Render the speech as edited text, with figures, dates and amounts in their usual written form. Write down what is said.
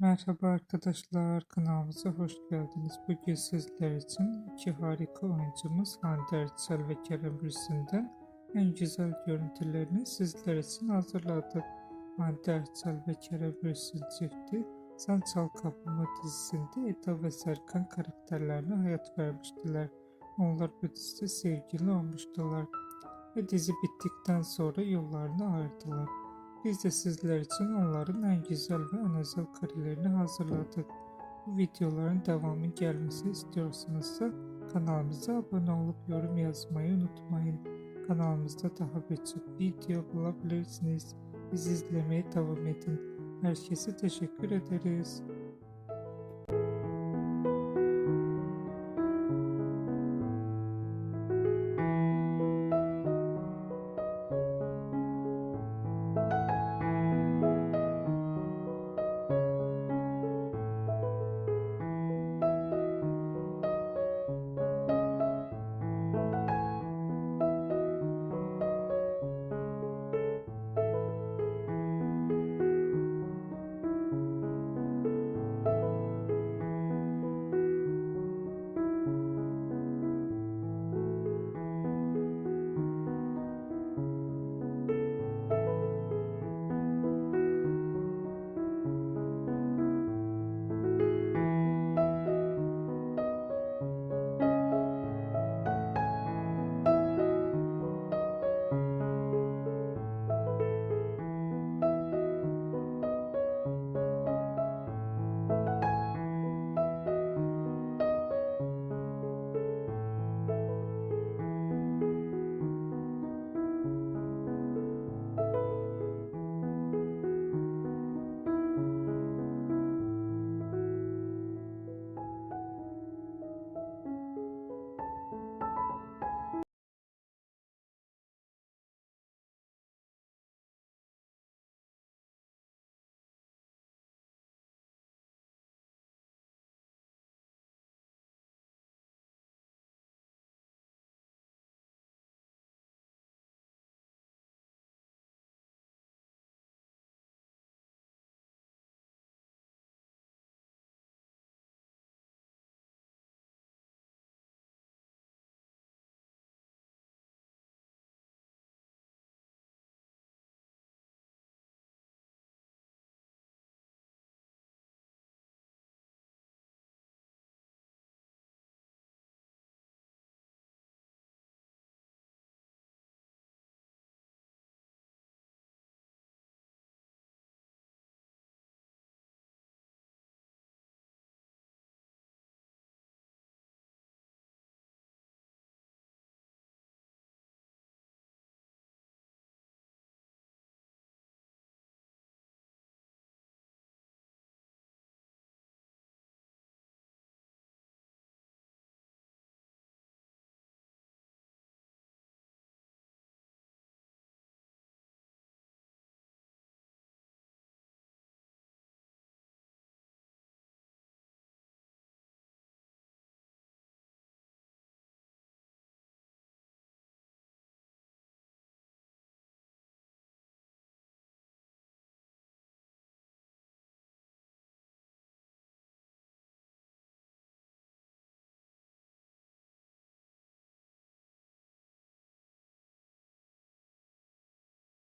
Merhaba arkadaşlar, kanalımıza hoş geldiniz. Bugün sizler için iki harika oyuncumuz Hande Erçel ve Kerem Bürsin'den en güzel görüntülerini sizler için hazırladık. Hande Erçel ve Kerem Bürsin çifti Sen Çal Kapımı dizisinde Eda ve Serkan karakterlerine hayat vermiştiler. Onlar bu dizide sevgili olmuştular ve dizi bittikten sonra yollarını ayırdılar. Biz de sizler için onların en güzel ve en özel karelerini hazırladık. Bu videoların devamı gelmesi istiyorsanız kanalımıza abone olup yorum yazmayı unutmayın. Kanalımızda daha birçok video bulabilirsiniz. Bizi izlemeye devam edin. Herkese teşekkür ederiz.